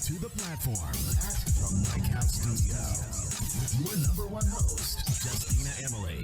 to the platform from Nightcap Studio with your number one host, Justina Emily.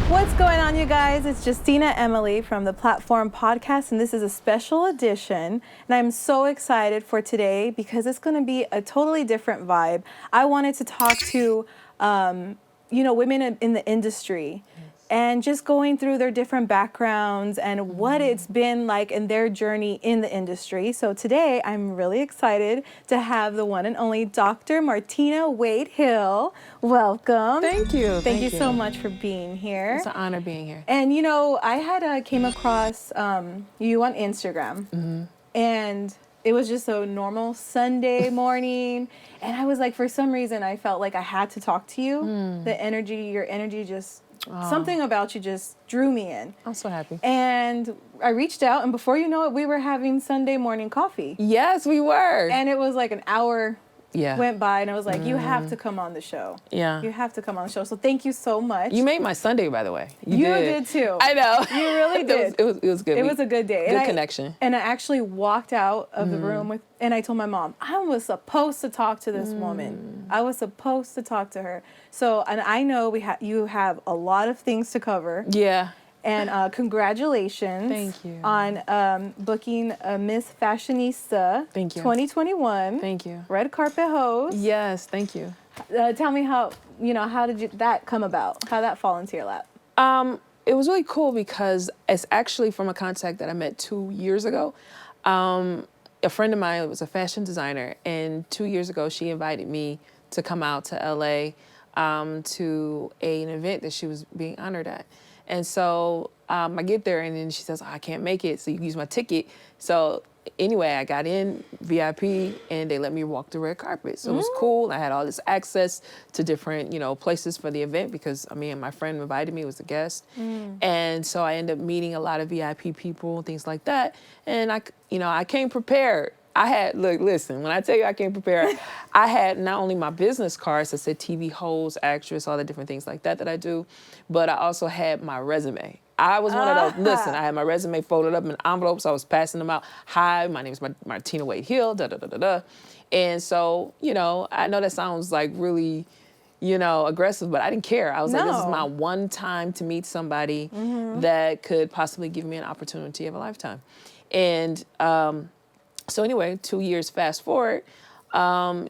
What's going on, you guys? It's Justina Emily from the Platform Podcast, and this is a special edition. And I'm so excited for today because it's going to be a totally different vibe. I wanted to talk to, women in the industry and just going through their different backgrounds and what it's been like in their journey in the industry. So today, I'm really excited to have the one and only Dr. Martina Wade-Hill. Welcome. Thank you. Thank you so much for being here. It's an honor being here. And I had came across you on Instagram, and it was just a normal Sunday morning, and I was like, for some reason, I felt like I had to talk to you. Your energy just, something about you just drew me in. I'm so happy. And I reached out, and before you know it, we were having Sunday morning coffee. Yes, we were. And it was like an hour went by, and I was like, you have to come on the show. Yeah. You have to come on the show. So thank you so much. You made my Sunday, by the way. You did too. I know. You really did. It was good. It was a good day. Good connection. And I actually walked out of the room and I told my mom, I was supposed to talk to this woman. I was supposed to talk to her. So, and I know you have a lot of things to cover. Yeah. And congratulations. Thank you. On booking a Miss Fashionista. Thank you. 2021. Thank you. Red carpet host. Yes, thank you. Tell me how did that come about? How that fall into your lap? It was really cool because it's actually from a contact that I met 2 years ago. A friend of mine was a fashion designer, and 2 years ago she invited me to come out to LA to an event that she was being honored at. And so I get there, and then she says, I can't make it, so you can use my ticket. So anyway, I got in VIP, and they let me walk the red carpet. So it was cool. I had all this access to different, places for the event because, my friend invited me, was a guest. And so I ended up meeting a lot of VIP people and things like that. And I came prepared. Listen, when I tell you I came prepared, I had not only my business cards that said TV host, actress, all the different things like that I do, but I also had my resume. I was one of those, I had my resume folded up in envelopes. I was passing them out. Hi, my name is Martina Wade-Hill, da-da-da-da-da. And so, I know that sounds like really, aggressive, but I didn't care. I was like, this is my one time to meet somebody that could possibly give me an opportunity of a lifetime. And so anyway, 2 years fast forward,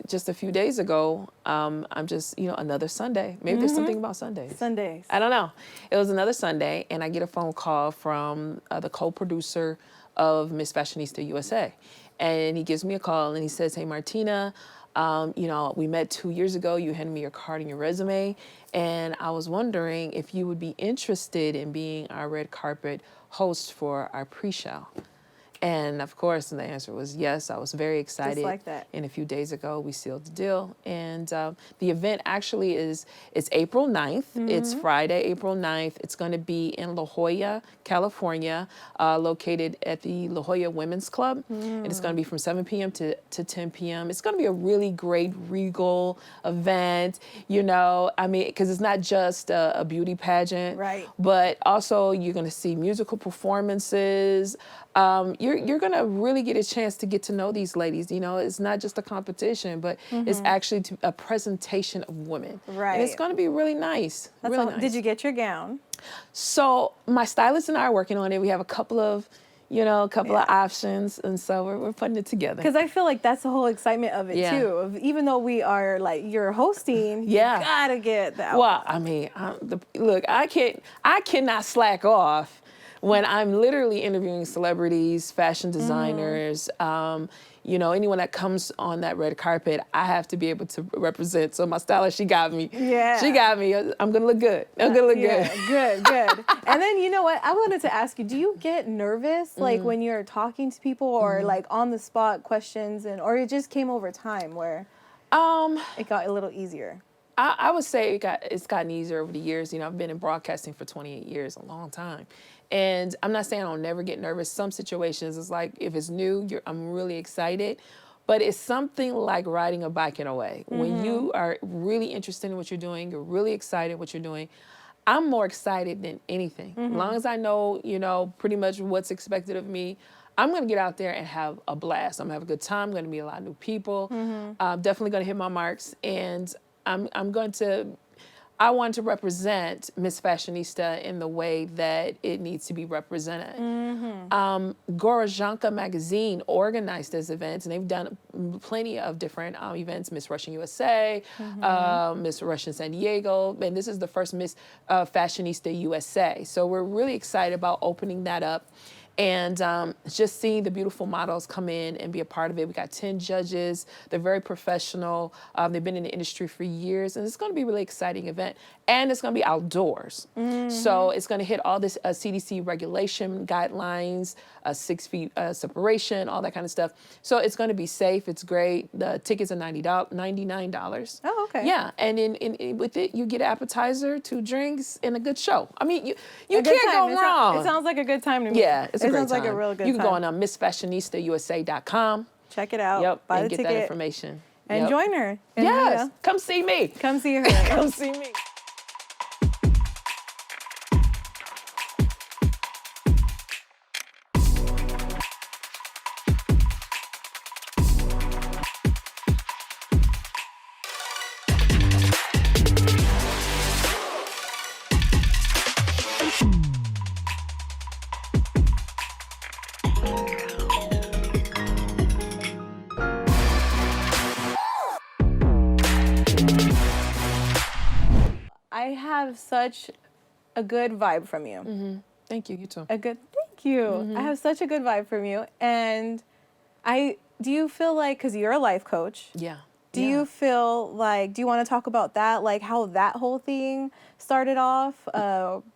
just a few days ago, I'm just, another Sunday. Maybe there's something about Sundays. Sundays. I don't know. It was another Sunday, and I get a phone call from the co-producer of Miss Fashionista USA. And he gives me a call, and he says, hey, Martina, we met 2 years ago. You handed me your card and your resume, and I was wondering if you would be interested in being our red carpet host for our pre-show. And of course, the answer was yes. I was very excited. Just like that. And a few days ago, we sealed the deal. And the event actually it's April 9th. It's Friday, April 9th. It's going to be in La Jolla, California, located at the La Jolla Women's Club. And it's going to be from 7 p.m. to 10 p.m. It's going to be a really great regal event, because it's not just a beauty pageant. Right. But also you're going to see musical performances. You're going to really get a chance to get to know these ladies. It's not just a competition, but it's actually a presentation of women. Right. And it's going to be really nice. Nice. Did you get your gown? So my stylist and I are working on it. We have a couple of options, and so we're putting it together. Because I feel like that's the whole excitement of it too. Even though we are you're hosting, you gotta get the outfit. Well, I cannot slack off when I'm literally interviewing celebrities, fashion designers, anyone that comes on that red carpet, I have to be able to represent. So my stylist, she got me. Yeah. She got me. I'm going to look good. I'm going to look good. Good. And then, you know what? I wanted to ask you, do you get nervous, when you're talking to people or on the spot questions, or it just came over time where it got a little easier? I would say it's gotten easier over the years. I've been in broadcasting for 28 years, a long time. And I'm not saying I'll never get nervous. Some situations, it's like if it's new, I'm really excited. But it's something like riding a bike in a way. When you are really interested in what you're doing, you're really excited what you're doing, I'm more excited than anything. As long as I know, pretty much what's expected of me, I'm going to get out there and have a blast. I'm going to have a good time. I'm going to meet a lot of new people. Definitely going to hit my marks. And I want to represent Miss Fashionista in the way that it needs to be represented. Gorozhanka magazine organized this event, and they've done plenty of different events. Miss Russian USA, Miss Russian San Diego, and this is the first Miss Fashionista USA. So we're really excited about opening that up. And just seeing the beautiful models come in and be a part of it. We got 10 judges. They're very professional. They've been in the industry for years. And it's going to be a really exciting event. And it's going to be outdoors. So it's going to hit all this CDC regulation guidelines, 6 feet separation, all that kind of stuff. So it's going to be safe. It's great. The tickets are $99. Oh, okay. Yeah. And in with it, you get an appetizer, 2 drinks, and a good show. I mean, you A good can't time. go wrong. It sounds like a good time to me. Yeah, it's a great sounds time. like a real good You can time. go on MissFashionista.USA.com. Check it out. Yep, Buy and the get ticket that information. and Yep. join her. And, Yes, come see me. come see her. Come see me. I have such a good vibe from you. Thank you. You too. Thank you. I have such a good vibe from you. And do you feel like, because you're a life coach, Yeah. do you feel like, do you want to talk about that? Like how that whole thing started off?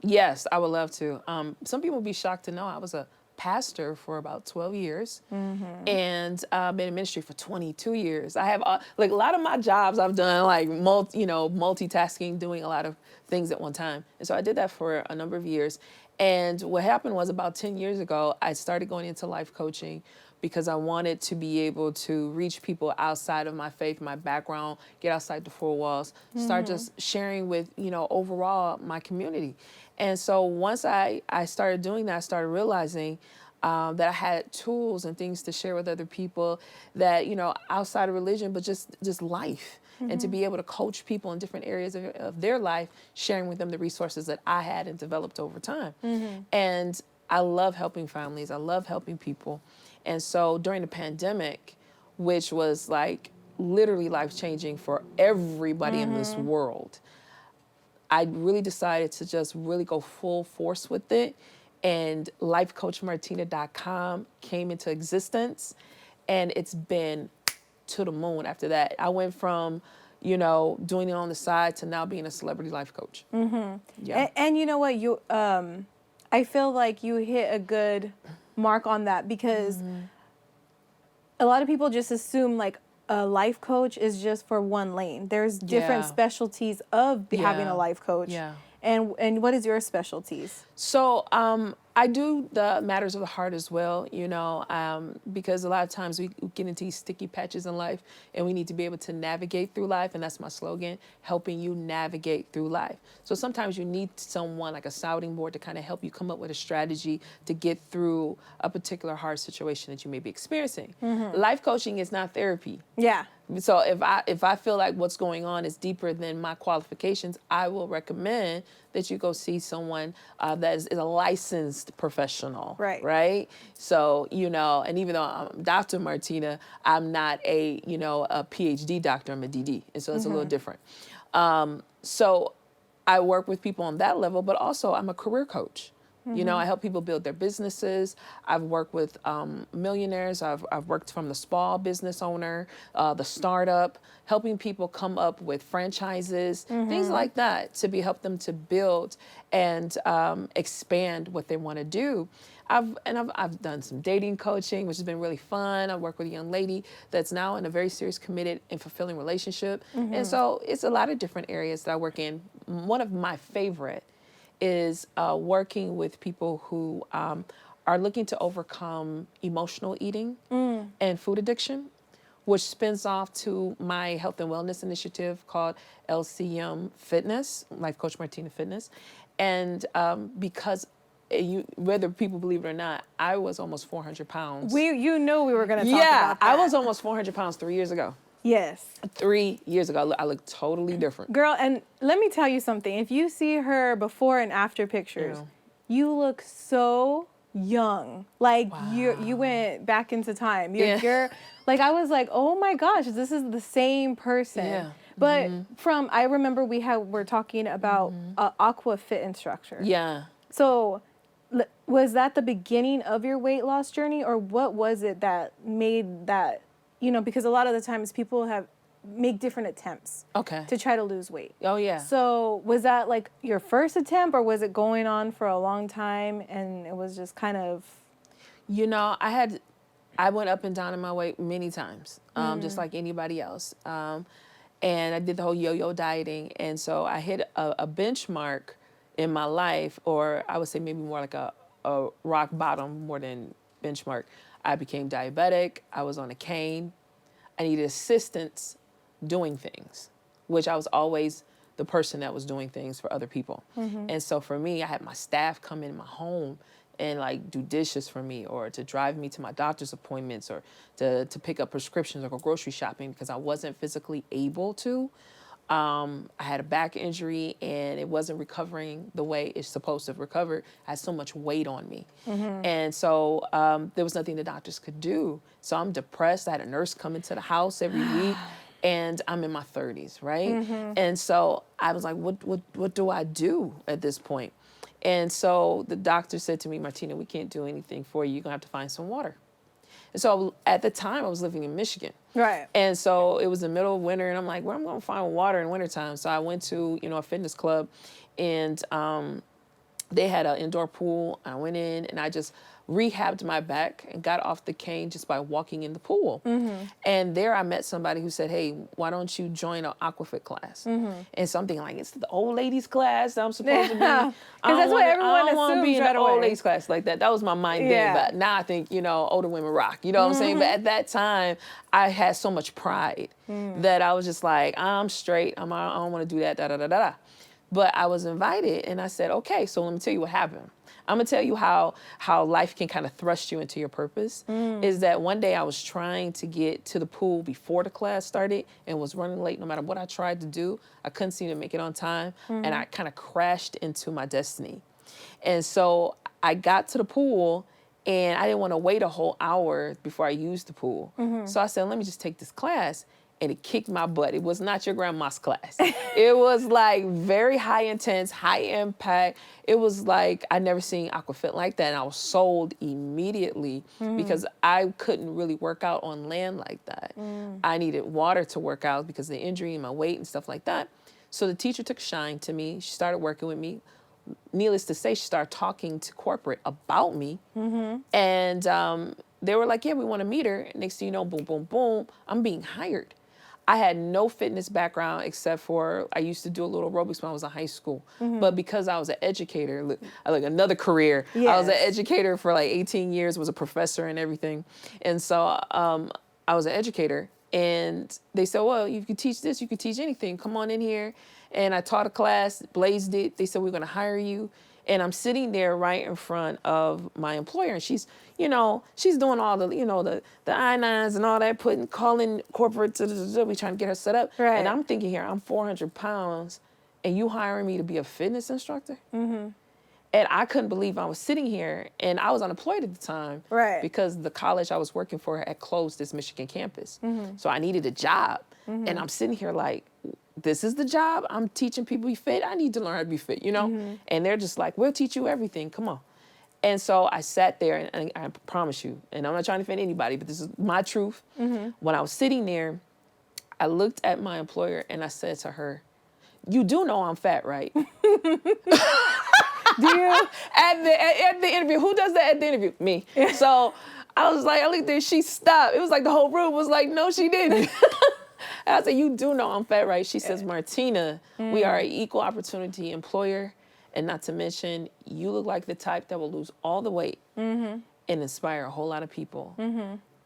Yes, I would love to. Some people would be shocked to know I was a pastor for about 12 years and been in ministry for 22 years. I have like a lot of my jobs I've done like multitasking, doing a lot of things at one time. And so I did that for a number of years. And what happened was about 10 years ago, I started going into life coaching because I wanted to be able to reach people outside of my faith, my background, get outside the 4 walls, start just sharing with, overall my community. And so once I started doing that, I started realizing that I had tools and things to share with other people that, outside of religion, but just life. And to be able to coach people in different areas of their life, sharing with them the resources that I had and developed over time. And I love helping families. I love helping people. And so during the pandemic, which was like literally life-changing for everybody in this world, I really decided to just really go full force with it. And lifecoachmartina.com came into existence. And it's been to the moon after that. I went from, doing it on the side to now being a celebrity life coach. Yeah. And you know what? I feel like you hit a good mark on that because a lot of people just assume like a life coach is just for one lane. There's different specialties of having a life coach. Yeah. And what is your specialties? So I do the matters of the heart as well, because a lot of times we get into these sticky patches in life and we need to be able to navigate through life. And that's my slogan, helping you navigate through life. So sometimes you need someone like a sounding board to kind of help you come up with a strategy to get through a particular hard situation that you may be experiencing. Life coaching is not therapy. Yeah. So if I feel like what's going on is deeper than my qualifications, I will recommend that you go see someone that is a licensed professional. Right. Right. So, and even though I'm Dr. Martina, I'm not a PhD doctor. I'm a DD. And so it's a little different. So I work with people on that level, but also I'm a career coach. I help people build their businesses. I've worked with millionaires. I've worked from the small business owner, the startup, helping people come up with franchises, things like that to help them to build and expand what they want to do. I've done some dating coaching, which has been really fun. I work with a young lady that's now in a very serious, committed, and fulfilling relationship. And so it's a lot of different areas that I work in. One of my favorite is working with people who are looking to overcome emotional eating and food addiction, which spins off to my health and wellness initiative called LCM Fitness, Life Coach Martina Fitness. And because whether people believe it or not, I was almost 400 pounds. You know we were going to talk about that. I was almost 400 pounds 3 years ago. Yes. 3 years ago, I look totally different. Girl, and let me tell you something. If you see her before and after pictures, you look so young. Like you went back into time. You're like, I was like, oh my gosh, this is the same person. Yeah. But I remember we're talking about Aqua Fit instructor. Yeah. So was that the beginning of your weight loss journey, or what was it that made that, because a lot of the times people make different attempts to try to lose weight. Oh, yeah. So was that like your first attempt, or was it going on for a long time and it was just kind of... I went up and down in my weight many times, just like anybody else. And I did the whole yo-yo dieting. And so I hit a benchmark in my life, or I would say maybe more like a rock bottom more than benchmark. I became diabetic. I was on a cane. I needed assistance doing things, which I was always the person that was doing things for other people. And so for me, I had my staff come in my home and like do dishes for me, or to drive me to my doctor's appointments, or to pick up prescriptions or go grocery shopping, because I wasn't physically able to. I had a back injury and it wasn't recovering the way it's supposed to have recovered. I had so much weight on me. And so there was nothing the doctors could do. So I'm depressed. I had a nurse come into the house every week, and I'm in my 30s, right? And so I was like, what do I do at this point? And so the doctor said to me, Martina, we can't do anything for you. You're going to have to find some water. And so at the time, I was living in Michigan. Right. And so it was the middle of winter, and I'm like, where am I going to find water in wintertime? So I went to, a fitness club, and they had an indoor pool. I went in, and I just rehabbed my back and got off the cane just by walking in the pool. And there I met somebody who said, hey, why don't you join an Aquafit class? And so I'm thinking, like, it's the old ladies class that I'm supposed to be. Because that's what everyone I don't want to be in assumes the right old away. ladies class like that. That was my mind then. But now I think, older women rock. You know what I'm saying? But at that time, I had so much pride that I was just like, I'm straight. I don't want to do that, da-da-da-da-da. But I was invited, and I said, okay, so let me tell you what happened. I'm going to tell you how life can kind of thrust you into your purpose. Is that one day I was trying to get to the pool before the class started and was running late. No matter what I tried to do, I couldn't seem to make it on time. And I kind of crashed into my destiny. And so I got to the pool, and I didn't want to wait a whole hour before I used the pool. So I said, let me just take this class. And it kicked my butt. It was not your grandma's class. It was like very high intense, high impact. It was like I never seen Aquafit like that. And I was sold immediately because I couldn't really work out on land like that. I needed water to work out because of the injury and my weight and stuff like that. So the teacher took a shine to me. She started working with me. Needless to say, she started talking to corporate about me. And they were like, yeah, we want to meet her. Next thing you know, boom, boom, boom, I'm being hired. I had no fitness background except for I used to do a little aerobics when I was in high school. But because I was an educator, like another career, I was an educator for like 18 years, was a professor and everything. And so I was an educator. And they said, well, you could teach this, you could teach anything. Come on in here. And I taught a class, blazed it. They said, we're going to hire you. And I'm sitting there right in front of my employer, and she's doing all the, the I-9s and all that, calling corporate, we trying to get her set up. Right. And I'm thinking here, I'm 400 pounds, and you hiring me to be a fitness instructor? And I couldn't believe I was sitting here, and I was unemployed at the time. Right. Because the college I was working for had closed its Michigan campus. So I needed a job. And I'm sitting here like, this is the job? I'm teaching people to be fit? I need to learn how to be fit, And they're just like, we'll teach you everything. Come on. And so I sat there, and I promise you, and I'm not trying to offend anybody, but this is my truth. When I was sitting there, I looked at my employer, and I said to her, you do know I'm fat, right? Do you? At the interview. Who does that at the interview? Me. So I was like, I looked there, she stopped. It was like the whole room was like, no, she didn't. And I said, you do know I'm fat, right? She says, Martina, we are an equal opportunity employer. And not to mention, you look like the type that will lose all the weight and inspire a whole lot of people.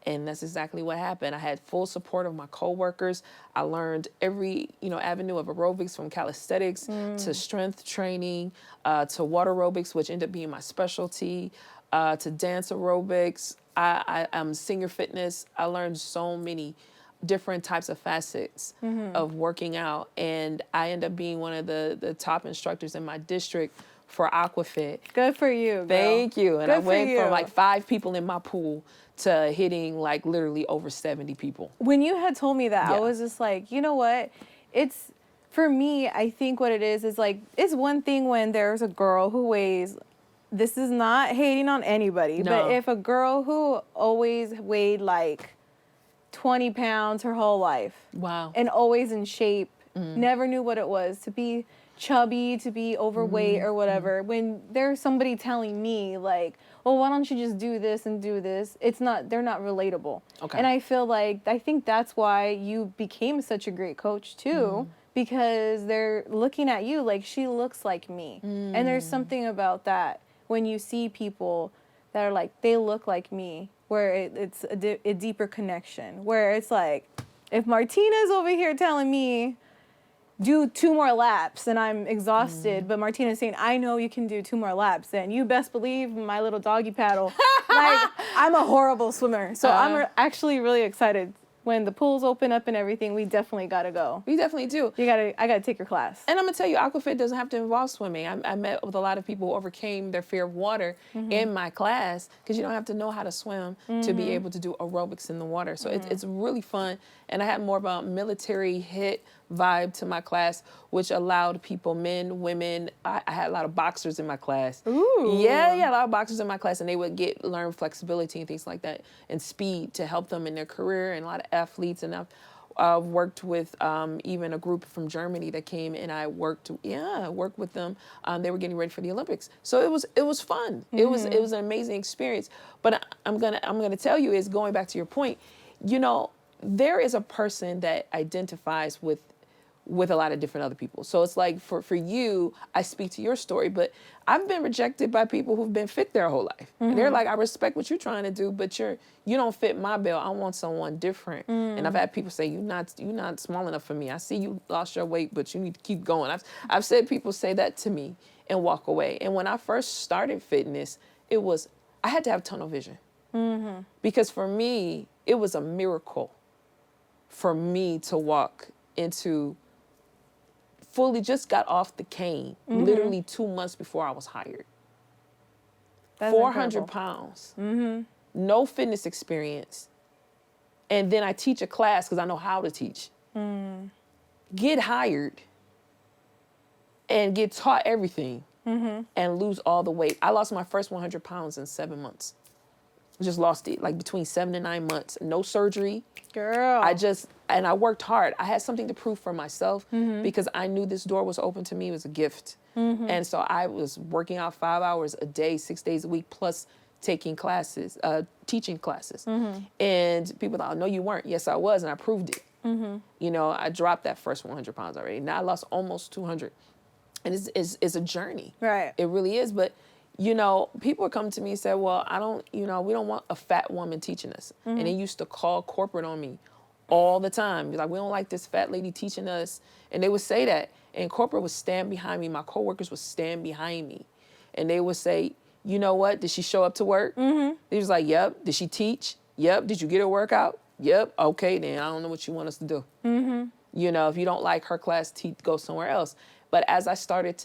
And that's exactly what happened. I had full support of my coworkers. I learned every, avenue of aerobics, from calisthenics to strength training, to water aerobics, which ended up being my specialty, to dance aerobics. I'm senior fitness. I learned so many different types of facets of working out. And I ended up being one of the top instructors in my district for Aquafit. Good for you, girl. Thank you. And Good I went for you. from like 5 people in my pool to hitting like literally over 70 people. When you had told me that, I Yeah. was just like, you know what? It's, for me, I think what it is like, it's one thing when there's a girl who weighs, this is not hating on anybody, No. but if a girl who always weighed like 20 pounds her whole life. Wow. And always in shape, never knew what it was to be chubby, to be overweight or whatever. When there's somebody telling me like, well, why don't you just do this and do this? They're not relatable. Okay. And I think that's why you became such a great coach too, because they're looking at you like, she looks like me. And there's something about that when you see people that are like, they look like me, where it's a deeper connection, where it's like, if Martina's over here telling me, do 2 more laps and I'm exhausted, but Martina's saying, I know you can do 2 more laps, then you best believe my little doggy paddle. Like, I'm a horrible swimmer. So I'm actually really excited. When the pools open up and everything, we definitely got to go. We definitely do. I got to take your class. And I'm going to tell you, Aquafit doesn't have to involve swimming. I met with a lot of people who overcame their fear of water in my class, because you don't have to know how to swim to be able to do aerobics in the water. So it's really fun. And I had more of a military hit vibe to my class, which allowed people, men, women. I had a lot of boxers in my class. Ooh. Yeah, a lot of boxers in my class, and they would learn flexibility and things like that, and speed to help them in their career, and a lot of athletes. And I've worked with even a group from Germany that came, and I worked with them. They were getting ready for the Olympics, so it was fun. It was an amazing experience. But I'm gonna tell you, is going back to your point, there is a person that identifies with a lot of different other people. So it's like for you, I speak to your story, but I've been rejected by people who've been fit their whole life. And they're like, I respect what you're trying to do, but you don't fit my bill. I want someone different. And I've had people say, you're not small enough for me. I see you lost your weight, but you need to keep going. I've said people say that to me and walk away. And when I first started fitness, I had to have tunnel vision. Because for me, it was a miracle for me to walk into, fully just got off the cane, literally 2 months before I was hired. That's 400 incredible. pounds, no fitness experience. And then I teach a class because I know how to teach. Get hired and get taught everything and lose all the weight. I lost my first 100 pounds in 7 months. Just lost it, like between 7 and 9 months. No surgery. Girl. And I worked hard. I had something to prove for myself because I knew this door was open to me. It was a gift. And so I was working out 5 hours a day, 6 days a week, plus taking classes, teaching classes. And people thought, no, you weren't. Yes, I was, and I proved it. I dropped that first 100 pounds already. Now I lost almost 200. And it's a journey. Right. It really is. But people would come to me and say, well, we don't want a fat woman teaching us. And they used to call corporate on me all the time. Be like, we don't like this fat lady teaching us. And they would say that. And corporate would stand behind me. My coworkers would stand behind me. And they would say, you know what? Did she show up to work? They was like, yep. Did she teach? Yep. Did you get her workout? Yep. Okay, then I don't know what you want us to do. If you don't like her class, go somewhere else. But as I started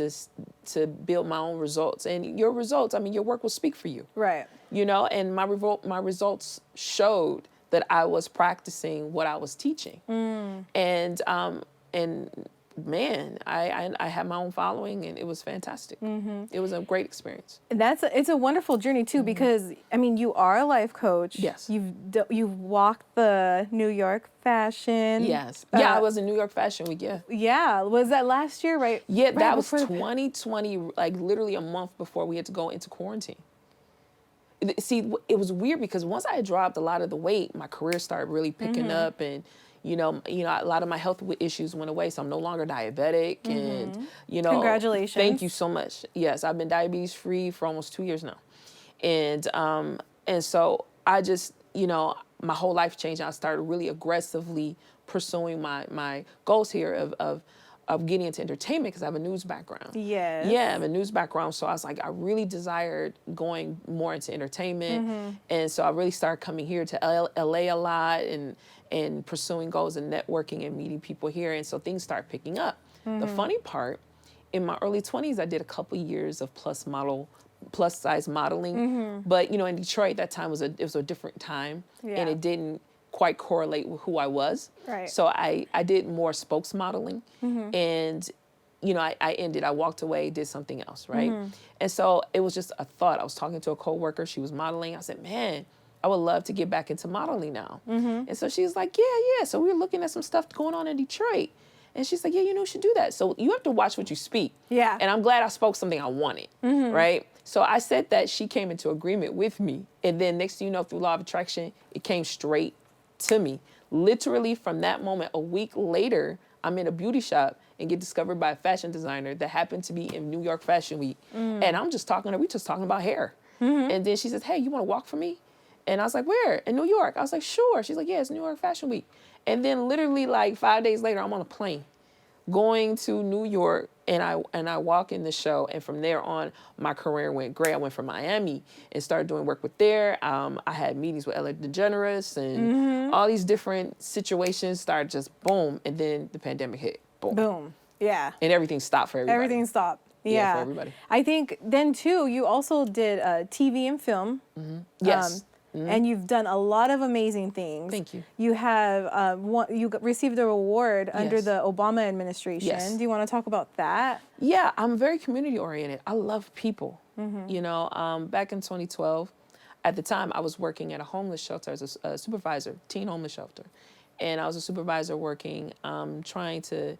to build my own results, and your results, your work will speak for you. Right. And my results showed that I was practicing what I was teaching. And man, I had my own following, and it was fantastic. It was a great experience. It's a wonderful journey too, because you are a life coach. Yes. You've walked the New York fashion. Yes. I was in New York Fashion Week. Yeah. Yeah. Was that last year? Right. Yeah, that was 2020. Like literally a month before we had to go into quarantine. See, it was weird because once I had dropped a lot of the weight, my career started really picking up, and a lot of my health issues went away, so I'm no longer diabetic, and Congratulations. Thank you so much. Yes, I've been diabetes free for almost 2 years now, and so I just my whole life changed. I started really aggressively pursuing my goals here of getting into entertainment because I have a news background. Yes. Yeah, I have a news background. So I was like, I really desired going more into entertainment. And so I really started coming here to LA a lot and pursuing goals and networking and meeting people here. And so things started picking up. The funny part, in my early 20s, I did a couple years of plus size modeling. But, you know, in Detroit, that time it was a different time. And it didn't quite correlate with who I was. Right. So I did more spokes modeling. And, you know, I walked away, did something else, right? And so it was just a thought. I was talking to a coworker. She was modeling. I said, man, I would love to get back into modeling now. And so she was like, yeah. So we were looking at some stuff going on in Detroit. And she's like, yeah, you know, you should do that. So you have to watch what you speak. Yeah. And I'm glad I spoke something I wanted, right? So I said that, she came into agreement with me. And then next thing you know, through law of attraction, it came straight to me. Literally from that moment, a week later, I'm in a beauty shop and get discovered by a fashion designer that happened to be in New York Fashion Week. And I'm just talking to her, we just talking about hair. And then she says, hey, you want to walk for me? And I was like, where? In New York. I was like, sure. She's like, yeah, it's New York Fashion Week. And then literally like 5 days later, I'm on a plane going to New York, and I walk in the show, and from there on, my career went great. I went from Miami and started doing work with there. I had meetings with Ellen DeGeneres, and all these different situations started just boom, and then the pandemic hit. Boom. Boom. Yeah. And everything stopped for everybody. Everything stopped. Yeah, for everybody. I think then too, you also did TV and film. Yes. And you've done a lot of amazing things. Thank you. You have you received a reward under Yes. the Obama administration. Yes. Do you want to talk about that? Yeah, I'm very community oriented. I love people. You know, back in 2012, at the time I was working at a homeless shelter as a supervisor, teen homeless shelter. And I was a supervisor working, trying to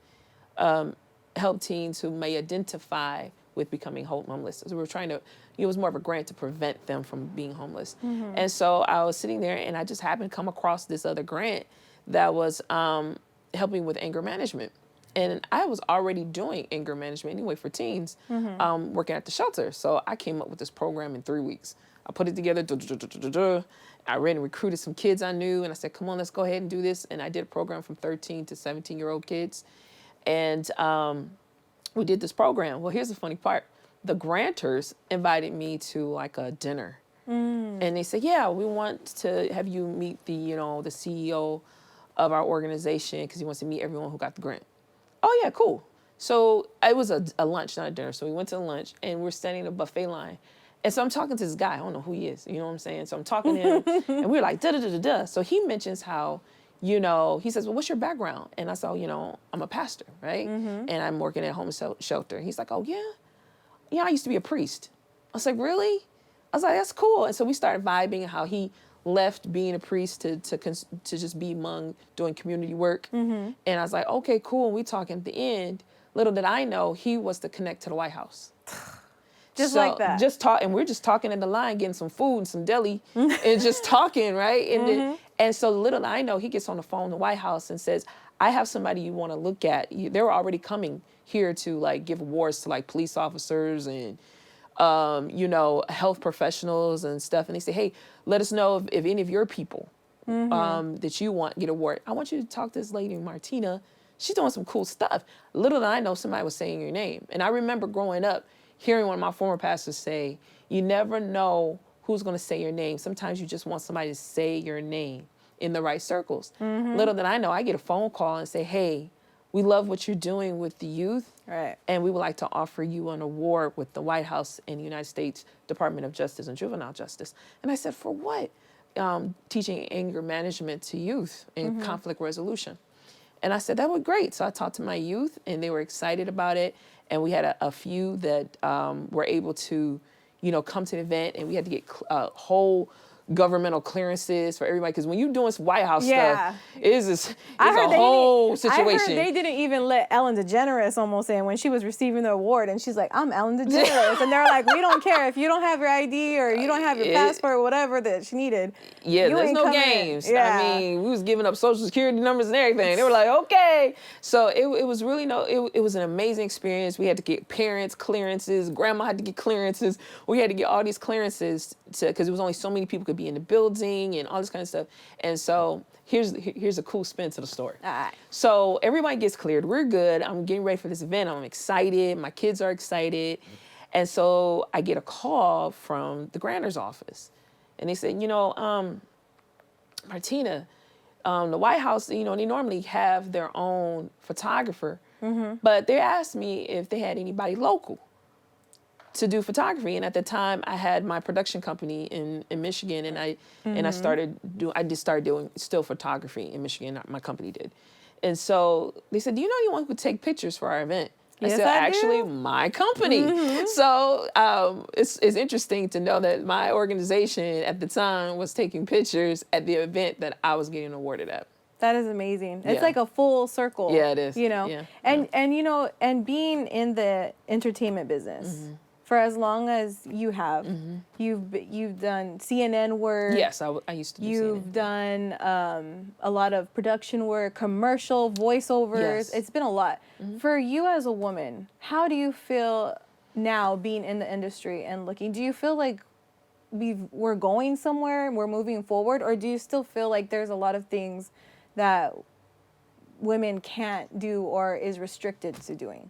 help teens who may identify with becoming homeless. So we were trying to, it was more of a grant to prevent them from being homeless. And so I was sitting there and I just happened to come across this other grant that was helping with anger management. And I was already doing anger management anyway for teens, working at the shelter. So I came up with this program in 3 weeks. I put it together. I ran and recruited some kids I knew, and I said, come on, let's go ahead and do this. And I did a program from 13 to 17-year-old kids. And we did this program. Well, here's the funny part. The grantors invited me to like a dinner. And they said, yeah, we want to have you meet the CEO of our organization because he wants to meet everyone who got the grant. Oh, yeah, cool. So it was a lunch, not a dinner. So we went to lunch, and we're standing in a buffet line. And so I'm talking to this guy. I don't know who he is. You know what I'm saying? So I'm talking to him, and we're like, da-da-da-da-da. So he mentions how, he says, well, what's your background? And I said, I'm a pastor, right? And I'm working at a homeless shelter. He's like, oh, yeah? Yeah, I used to be a priest. I was like, really? I was like, that's cool. And so we started vibing how he left being a priest to just be among doing community work. And I was like, okay, cool. And we talking at the end. Little did I know he was to connect to the White House. Just like that. And we're just talking in the line, getting some food and some deli, and just talking, right? And so little did I know, he gets on the phone to the White House and says, I have somebody you want to look at. They were already coming here to like give awards to like police officers and health professionals and stuff. And they say, hey, let us know if any of your people that you want get award. I want you to talk to this lady, Martina. She's doing some cool stuff. Little did I know somebody was saying your name. And I remember growing up, hearing one of my former pastors say, you never know who's going to say your name. Sometimes you just want somebody to say your name in the right circles. Little did I know, I get a phone call and say, hey, we love what you're doing with the youth. Right. And we would like to offer you an award with the White House and the United States Department of Justice and Juvenile Justice. And I said, for what? Teaching anger management to youth and conflict resolution. And I said, that would be great. So I talked to my youth, and they were excited about it. And we had a few that were able to, come to the event, and we had to get whole governmental clearances for everybody, because when you're doing some White House stuff, it's a whole situation. I heard they didn't even let Ellen DeGeneres almost in when she was receiving the award, and she's like, I'm Ellen DeGeneres. And they're like, we don't care if you don't have your ID or you don't have your passport or whatever that she needed. Yeah, there's no games. Yeah. I mean, we was giving up social security numbers and everything. They were like, okay. So it was really it was an amazing experience. We had to get parents clearances. Grandma had to get clearances. We had to get all these clearances because there was only so many people could to be in the building and all this kind of stuff. And so here's a cool spin to the story. All right. So everybody gets cleared. We're good. I'm getting ready for this event. I'm excited. My kids are excited. And so I get a call from the grantor's office. And they said, Martina, the White House, they normally have their own photographer, but they asked me if they had anybody local to do photography. And at the time, I had my production company in Michigan, and I started doing still photography in Michigan. My company did, and so they said, "Do you know anyone who could take pictures for our event?" I said, actually, my company. So it's interesting to know that my organization at the time was taking pictures at the event that I was getting awarded at. That is amazing. It's like a full circle. Yeah, it is. And and being in the entertainment business for as long as you have, you've done CNN work. Yes, I used to do You've CNN. done a lot of production work, commercial, voiceovers. Yes. It's been a lot. For you as a woman, how do you feel now being in the industry and looking? Do you feel like we're going somewhere and we're moving forward, or do you still feel like there's a lot of things that women can't do or is restricted to doing?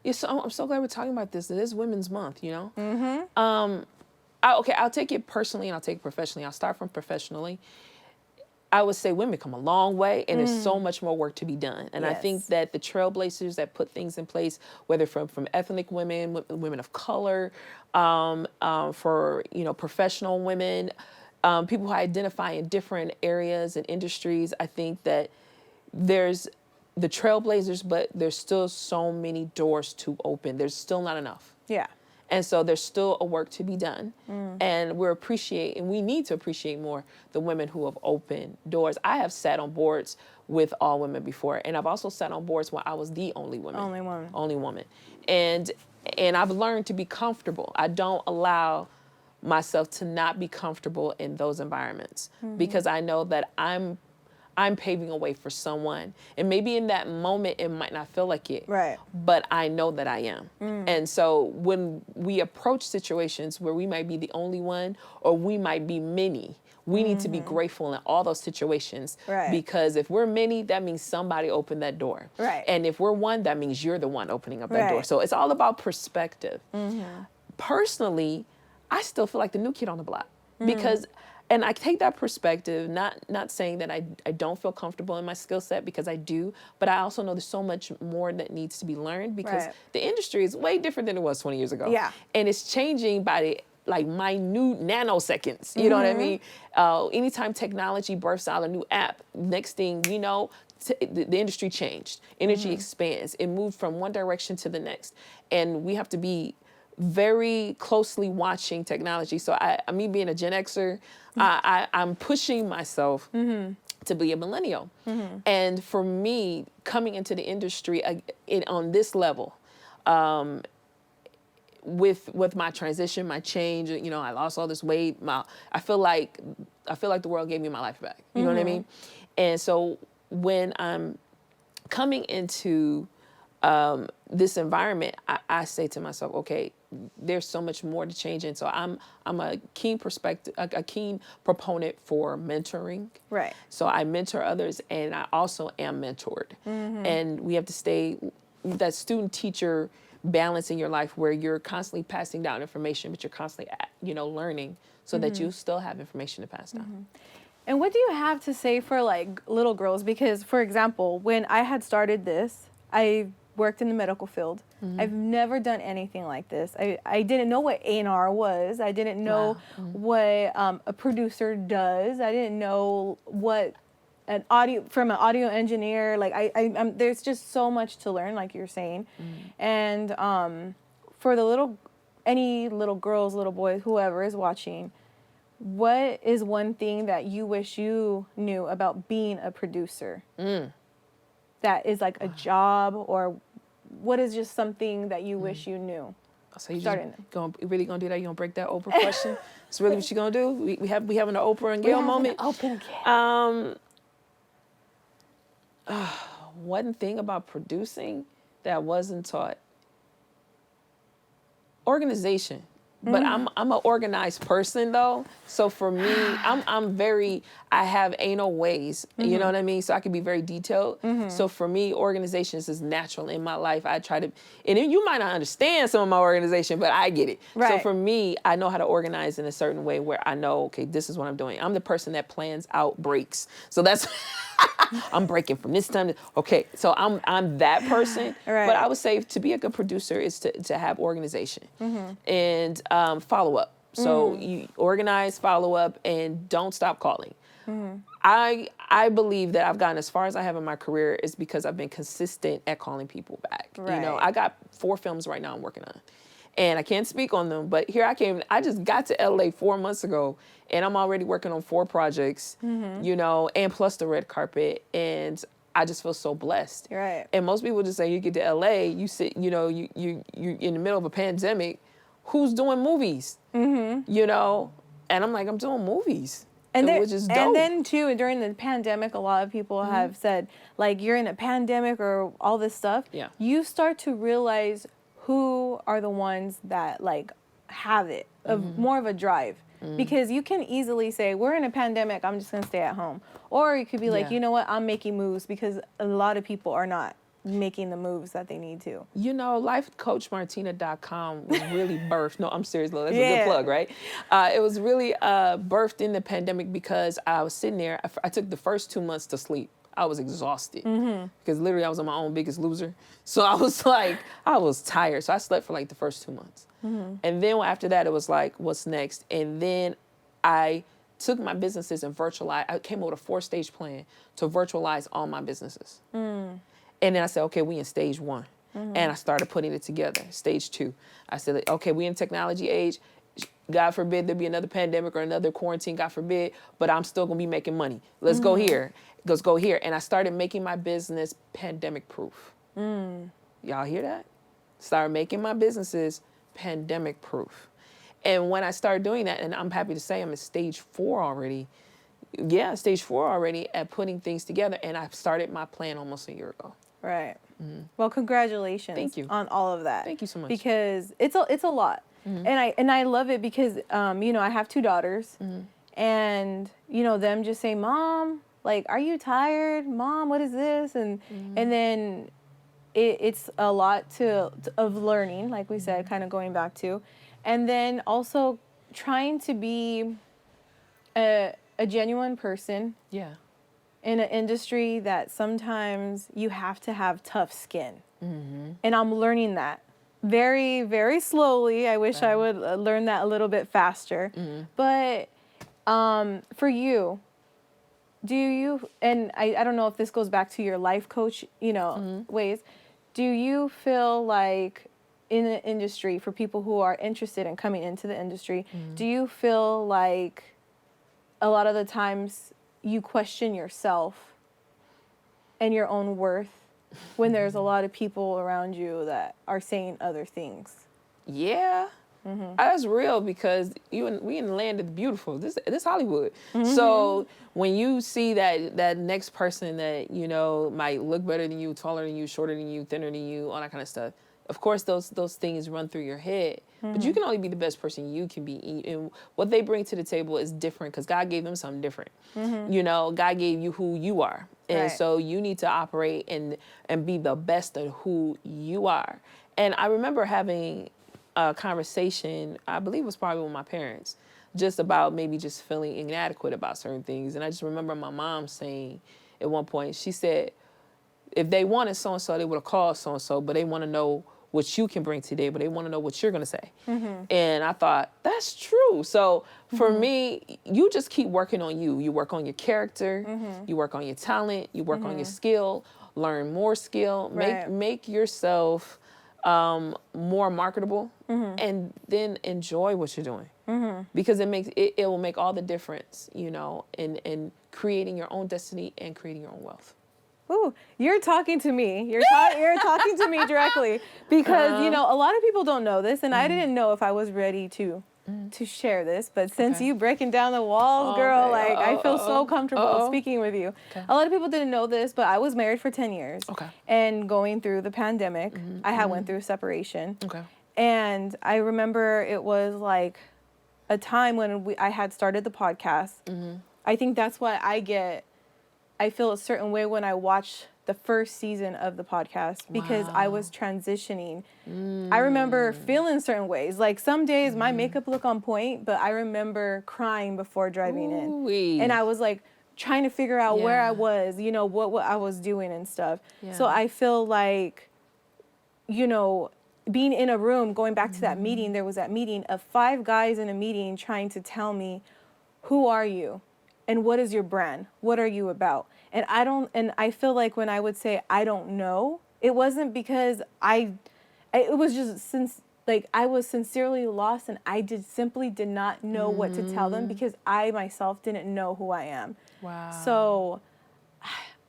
Yeah, so I'm so glad we're talking about this. It is Women's Month, I'll take it personally and I'll take it professionally. I'll start from professionally. I would say women come a long way, and there's so much more work to be done. And I think that the trailblazers that put things in place, whether from ethnic women, women of color, for professional women, people who identify in different areas and industries, I think that there's the trailblazers, but there's still so many doors to open. There's still not enough. Yeah. And so there's still a work to be done. And we need to appreciate more the women who have opened doors. I have sat on boards with all women before, and I've also sat on boards where I was the only woman. Only woman. And I've learned to be comfortable. I don't allow myself to not be comfortable in those environments because I know that I'm paving a way for someone. And maybe in that moment, it might not feel like it. Right. But I know that I am. And so when we approach situations where we might be the only one or we might be many, we need to be grateful in all those situations. Right. Because if we're many, that means somebody opened that door. Right. And if we're one, that means you're the one opening up that door. So it's all about perspective. Personally, I still feel like the new kid on the block because and I take that perspective, not saying that I don't feel comfortable in my skill set, because I do, but I also know there's so much more that needs to be learned because the industry is way different than it was 20 years ago. Yeah. And it's changing by minute nanoseconds. You know what I mean? Anytime technology births out a new app, next thing we know, the industry changed. Energy expands. It moved from one direction to the next. And we have to be very closely watching technology. So me being a Gen Xer, I'm pushing myself to be a millennial. And for me, coming into the industry on this level, with my transition, my change, I lost all this weight. I feel like the world gave me my life back. You know what I mean? And so when I'm coming into this environment, I say to myself, okay, there's so much more to change. And so I'm a keen proponent for mentoring. Right. So I mentor others, and I also am mentored. And we have to stay that student-teacher balance in your life where you're constantly passing down information, but you're constantly, learning so that you still have information to pass down. And what do you have to say for little girls? Because, for example, when I had started this, I worked in the medical field. I've never done anything like this. I didn't know what A&R was. I didn't know what a producer does. I didn't know what an audio engineer. I'm there's just so much to learn, like you're saying. And for any little girls, little boys, whoever is watching, what is one thing that you wish you knew about being a producer? That is like a job, or what is just something that you wish you knew? So you really gonna do that? You gonna break that Oprah question? That's really what you gonna do? We having an Oprah and Gail moment. One thing about producing that wasn't taught: organization. But I'm an organized person though. So for me, I have anal ways. You know what I mean? So I can be very detailed. So for me, organizations is natural in my life. I try to, and you might not understand some of my organization, but I get it. Right. So for me, I know how to organize in a certain way where I know, okay, this is what I'm doing. I'm the person that plans out breaks. So that's I'm breaking from this time. Okay, so I'm that person. Right. But I would say to be a good producer is to have organization and follow up. So you organize, follow up, and don't stop calling. I believe that I've gotten as far as I have in my career is because I've been consistent at calling people back. Right. You know, I got 4 films right now I'm working on. And I can't speak on them, but here I came. I just got to LA 4 months ago, and I'm already working on 4 projects, you know, and plus the red carpet. And I just feel so blessed. Right. And most people just say you get to LA, you sit, you know, you're in the middle of a pandemic. Who's doing movies? You know, and I'm like, I'm doing movies. Which is dope. And then too, during the pandemic, a lot of people have said, like, you're in a pandemic or all this stuff. Yeah. You start to realize who are the ones that like have it, of more of a drive. Because you can easily say, we're in a pandemic, I'm just gonna stay at home. Or you could be like, you know what, I'm making moves, because a lot of people are not making the moves that they need to. You know, lifecoachmartina.com was really birthed. No, I'm serious, that's a good plug, right? It was really birthed in the pandemic because I was sitting there. I took the first 2 months to sleep. I was exhausted because literally I was on my own biggest loser. So I was like, I was tired. So I slept for like the first 2 months. And then after that, it was like, what's next? And then I took my businesses and virtualized. I came up with a 4-stage plan to virtualize all my businesses. And then I said, okay, we in stage 1. And I started putting it together. Stage 2. I said, okay, we in technology age. God forbid there be another pandemic or another quarantine, God forbid, but I'm still gonna be making money. Let's go here. Let's go here. And I started making my business pandemic proof. Y'all hear that? Started making my businesses pandemic proof. And when I started doing that, and I'm happy to say I'm at stage 4 already. Yeah, stage 4 already at putting things together. And I started my plan almost a year ago. Right. Well, congratulations. Thank you. On all of that. Thank you so much. Because it's a lot. And I love it because you know, I have 2 daughters, and you know, them just say, Mom, like, are you tired? Mom, what is this? And then it's a lot of learning, like we said, kind of going back to, and then also trying to be a genuine person. Yeah. In an industry that sometimes you have to have tough skin. And I'm learning that very, very slowly. I wish I would learn that a little bit faster. But for you, do you, and I don't know if this goes back to your life coach, you know, ways, do you feel like in the industry, for people who are interested in coming into the industry, do you feel like a lot of the times you question yourself and your own worth when there's a lot of people around you that are saying other things? Yeah. That's real, because we in the land of the beautiful. This Hollywood. So when you see that next person that, you know, might look better than you, taller than you, shorter than you, thinner than you, all that kind of stuff, of course those things run through your head. But you can only be the best person you can be. And what they bring to the table is different, because God gave them something different. You know, God gave you who you are. And so you need to operate and be the best of who you are. And I remember having a conversation, I believe it was probably with my parents, just about maybe just feeling inadequate about certain things. And I just remember my mom saying at one point, she said, if they wanted so-and-so, they would have called so-and-so, but they want to know what you can bring today, but they want to know what you're going to say. And I thought, that's true. So for me, you just keep working on you. You work on your character, you work on your talent, you work on your skill, learn more skill, make yourself more marketable, and then enjoy what you're doing. Because it will make all the difference, you know, in creating your own destiny and creating your own wealth. Ooh, you're talking to me. You're talking to me directly, because you know, a lot of people don't know this, and I didn't know if I was ready to share this. But since you breaking down the walls, girl, like I feel so comfortable speaking with you. A lot of people didn't know this, but I was married for 10 years. And going through the pandemic, I had went through separation. And I remember it was like a time when I had started the podcast. Mm-hmm. I think that's why I feel a certain way when I watch the first season of the podcast, because I was transitioning. I remember feeling certain ways. Like some days my makeup look on point, but I remember crying before driving in. And I was like trying to figure out where I was, you know, what I was doing and stuff. Yeah. So I feel like, you know, being in a room, going back to that meeting, there was that meeting of 5 guys in a meeting trying to tell me, who are you? And what is your brand? What are you about? And I feel like when I would say, I don't know, it wasn't because it was just I was sincerely lost, and I simply did not know what to tell them, because I myself didn't know who I am. Wow. So,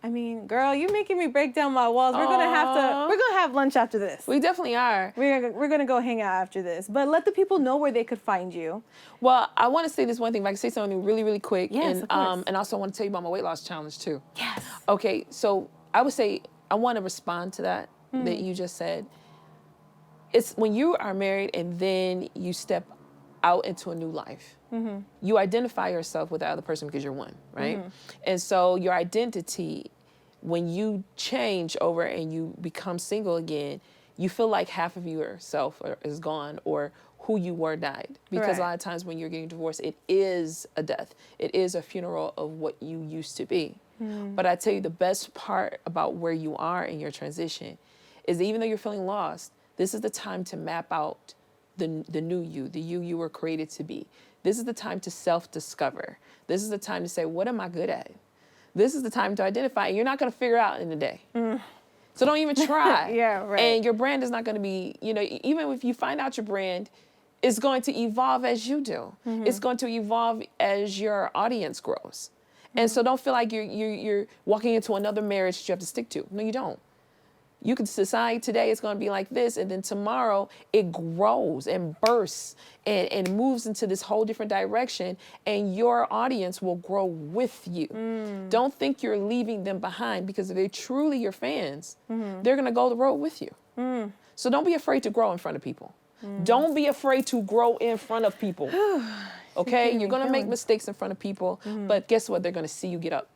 I mean, girl, you're making me break down my walls. We're gonna have lunch after this. We definitely are. We're gonna go hang out after this. But let the people know where they could find you. Well, I want to say this one thing. If I can say something really, really quick. Yes, and of course. And also I want to tell you about my weight loss challenge too. Yes. Okay, so I would say I want to respond to that you just said. It's when you are married and then you step out into a new life. Mm-hmm. You identify yourself with the other person because you're one, right? Mm-hmm. And so your identity, when you change over and you become single again, you feel like half of yourself is gone, or who you were died. Because a lot of times when you're getting divorced, it is a death. It is a funeral of what you used to be. Mm. But I tell you, the best part about where you are in your transition is that even though you're feeling lost, this is the time to map out the new you, the you were created to be. This is the time to self-discover. This is the time to say, what am I good at? This is the time to identify, and you're not going to figure it out in a day. Mm. So don't even try. Yeah, right. And your brand is not going to be, you know, even if you find out your brand, it's going to evolve as you do. Mm-hmm. It's going to evolve as your audience grows. Mm-hmm. And so don't feel like you're walking into another marriage that you have to stick to. No, you don't. You can decide today it's going to be like this, and then tomorrow it grows and bursts and moves into this whole different direction, and your audience will grow with you. Mm. Don't think you're leaving them behind, because if they're truly your fans, they're going to go the road with you. Mm. So don't be afraid to grow in front of people. Mm. Don't be afraid to grow in front of people. Okay? You're going to make mistakes in front of people, but guess what? They're going to see you get up.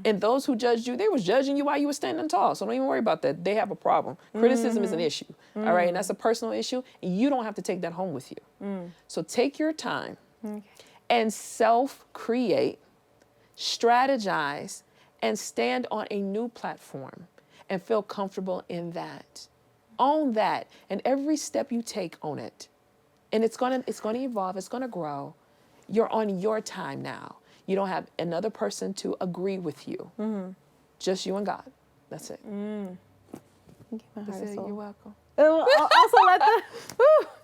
And those who judged you, they was judging you while you were standing tall. So don't even worry about that. They have a problem. Criticism is an issue. All right. And that's a personal issue. And you don't have to take that home with you. So take your time and self-create, strategize, and stand on a new platform and feel comfortable in that. Own that. And every step you take, own it. And it's gonna evolve. It's gonna grow. You're on your time now. You don't have another person to agree with you. Mm-hmm. Just you and God. That's it. Mm. You're welcome. Also,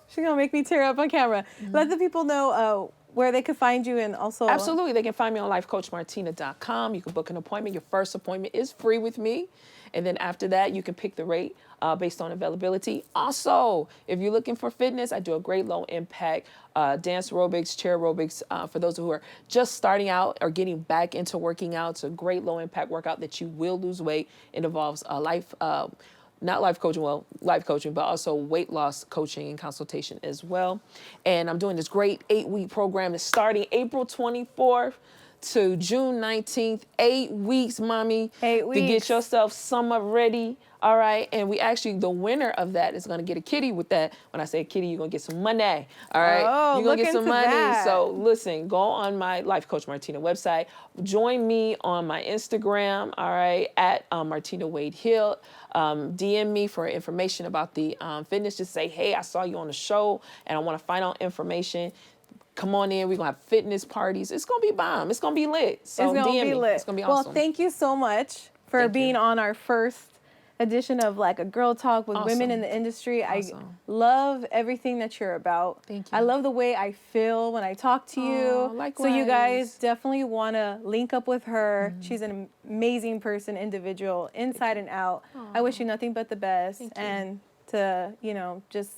she's going to make me tear up on camera. Mm-hmm. Let the people know where they could find you, and also... Absolutely. They can find me on lifecoachmartina.com. You can book an appointment. Your first appointment is free with me. And then after that, you can pick the rate based on availability. Also, if you're looking for fitness, I do a great low impact dance aerobics, chair aerobics for those who are just starting out or getting back into working out. It's a great low impact workout that you will lose weight. It involves not life coaching, but also weight loss coaching and consultation as well. And I'm doing this great 8-week program that's starting April 24th to June 19th. 8 weeks, mommy. 8 weeks. To get yourself summer ready. All right. And the winner of that is going to get a kitty with that. When I say kitty, you're going to get some money. All right. Oh, you're going to get some money. That. So listen, go on my Life Coach Martina website. Join me on my Instagram. All right. At Martina Wade-Hill. DM me for information about the fitness. Just say, hey, I saw you on the show and I want to find out information. Come on in. We're going to have fitness parties. It's going to be bomb. It's going to be lit. So it's going to be lit. It's going to be awesome. Well, thank you so much for being on our first edition of like a girl talk with women in the industry. Awesome. I love everything that you're about. Thank you. I love the way I feel when I talk to you. Likewise. So you guys definitely want to link up with her. Mm-hmm. She's an amazing person, individual, inside and out. I wish you nothing but the best. Thank you. And to, just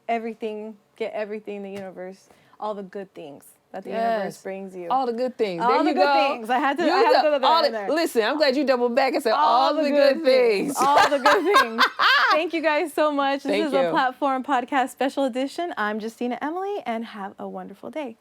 get everything in the universe, all the good things that the universe brings you. All the good things. All there the you good go. things. I had to throw that in there. Listen, I'm glad you doubled back and said all the good things. All the good things. Thank you guys so much. This is a you. Platform Podcast Special Edition. I'm Justina Emily, and have a wonderful day.